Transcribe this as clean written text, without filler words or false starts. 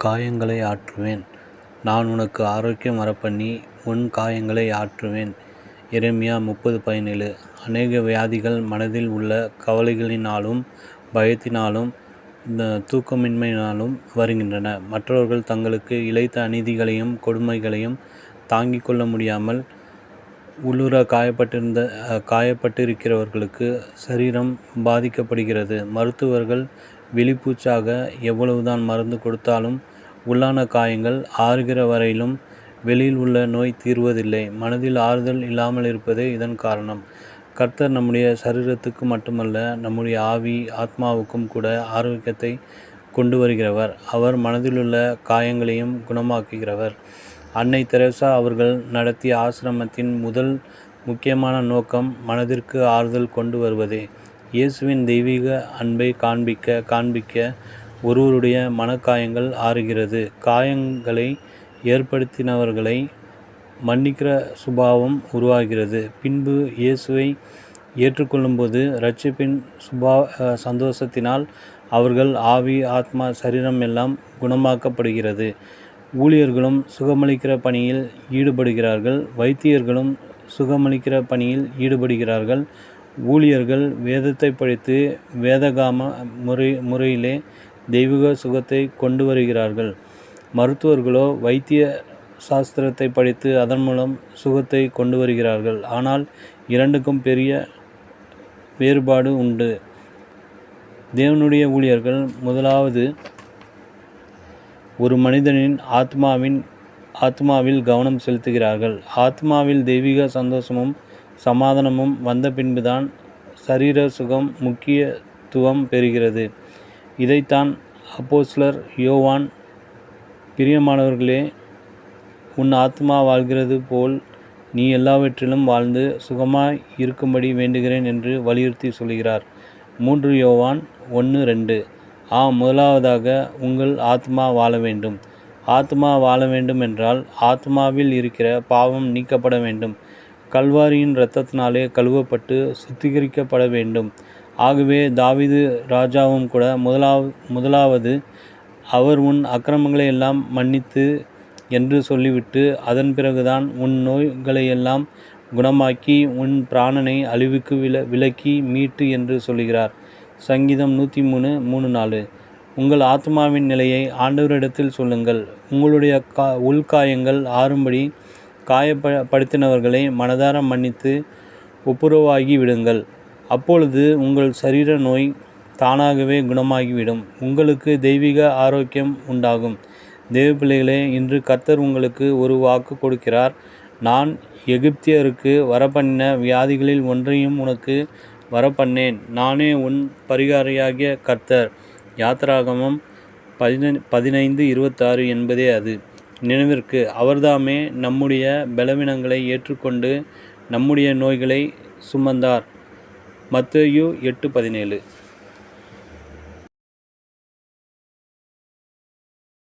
காயங்களை ஆற்றுவேன். நான் உனக்கு ஆரோக்கியம் வரப்பண்ணி உன் காயங்களை ஆற்றுவேன். எரேமியா 30:17. அநேக வியாதிகள் மனதில் உள்ள கவலைகளினாலும் பயத்தினாலும் தூக்கமின்மையினாலும் வருகின்றன. மற்றவர்கள் தங்களுக்கு இழைத்த அநீதிகளையும் கொடுமைகளையும் தாங்கிக் கொள்ள முடியாமல் உள்ளுர காயப்பட்டிருக்கிறவர்களுக்கு சரீரம் பாதிக்கப்படுகிறது. மருத்துவர்கள் விழிப்பூச்சாக எவ்வளவுதான் மருந்து கொடுத்தாலும் உள்ளான காயங்கள் ஆறுகிற வரையிலும் வெளியில் உள்ள நோய் தீர்வதில்லை. மனதில் ஆறுதல் இல்லாமல் இருப்பதே இதன் காரணம். கர்த்தர் நம்முடைய சரீரத்துக்கு மட்டுமல்ல, நம்முடைய ஆவி ஆத்மாவுக்கும் கூட ஆரோக்கியத்தை கொண்டு வருகிறவர். அவர் மனதிலுள்ள காயங்களையும் குணமாக்குகிறவர். அன்னை தெரேசா அவர்கள் நடத்திய ஆசிரமத்தின் முதல் முக்கியமான நோக்கம் மனதிற்கு ஆறுதல் கொண்டு வருவதே. இயேசுவின் தெய்வீக அன்பை காண்பிக்க ஒருவருடைய மனக்காயங்கள் ஆறுகிறது. காயங்களை ஏற்படுத்தினவர்களை மன்னிக்கிற சுபாவம் உருவாகிறது. பின்பு இயேசுவை ஏற்றுக்கொள்ளும்போது இரட்சிப்பின் சந்தோஷத்தினால் அவர்கள் ஆவி ஆத்மா சரீரம் எல்லாம் குணமாக்கப்படுகிறது. ஊழியர்களும் சுகமளிக்கிற பணியில் ஈடுபடுகிறார்கள். வைத்தியர்களும் சுகமளிக்கிற பணியில் ஈடுபடுகிறார்கள். ஊழியர்கள் வேதத்தை படித்து வேதகாம முறையிலே தெய்வீக சுகத்தை கொண்டு வருகிறார்கள். மருத்துவர்களோ வைத்திய சாஸ்திரத்தை படித்து அதன் மூலம் சுகத்தை கொண்டு வருகிறார்கள். ஆனால் இரண்டுக்கும் பெரிய வேறுபாடு உண்டு. தேவனுடைய ஊழியர்கள் முதலாவது ஒரு மனிதனின் ஆத்மாவில் கவனம் செலுத்துகிறார்கள். ஆத்மாவில் தெய்வீக சந்தோஷமும் சமாதானமும் வந்த பின்புதான் சரீர சுகம் முக்கியத்துவம் பெறுகிறது. இதைத்தான் அப்போஸ்தலர் யோவான், பிரியமானவர்களே, உன் ஆத்மா வாழ்கிறது போல் நீ எல்லாவற்றிலும் வாழ்ந்து சுகமாய் இருக்கும்படி வேண்டுகிறேன் என்று வலியுறுத்தி சொல்கிறார். 3 யோவான் 1:2. முதலாவதாக உங்கள் ஆத்மா வாழ வேண்டும். ஆத்மா வாழ வேண்டும் என்றால் ஆத்மாவில் இருக்கிற பாவம் நீக்கப்பட வேண்டும். கல்வாரியின் இரத்தத்தினாலே கழுவப்பட்டு சுத்திகரிக்கப்பட வேண்டும். ஆகவே தாவீது ராஜாவும் கூட முதலாவது அவர் உன் அக்கிரமங்களை எல்லாம் மன்னித்து என்று சொல்லிவிட்டு அதன் பிறகுதான் உன் நோய்களையெல்லாம் குணமாக்கி உன் பிராணனை அழிவுக்கு விலக்கி மீட்டு என்று சொல்கிறார். சங்கீதம் 103:3-4. உங்கள் ஆத்மாவின் நிலையை ஆண்டவரிடத்தில் சொல்லுங்கள். உங்களுடைய உள்காயங்கள் ஆறும்படி காயப்படுத்தினவர்களை மனதார மன்னித்து ஒப்புரவாகி விடுங்கள். அப்பொழுது உங்கள் சரீர நோய் தானாகவே குணமாகிவிடும். உங்களுக்கு தெய்வீக ஆரோக்கியம் உண்டாகும். தேவ பிள்ளைகளே, இன்று கர்த்தர் உங்களுக்கு ஒரு வாக்கு கொடுக்கிறார். நான் எகிப்தியருக்கு வரப்பண்ணின வியாதிகளில் ஒன்றையும் உனக்கு வரப்பண்ணேன். நானே உன் பரிகாரியாகிய கர்த்தர். யாத்திராகமம் 15:26 என்பதே அது. நினைவிற்கு, அவர்தாமே நம்முடைய பலவீனங்களை ஏற்றுக்கொண்டு நம்முடைய நோய்களை சுமந்தார். மத்தேயு 8:17.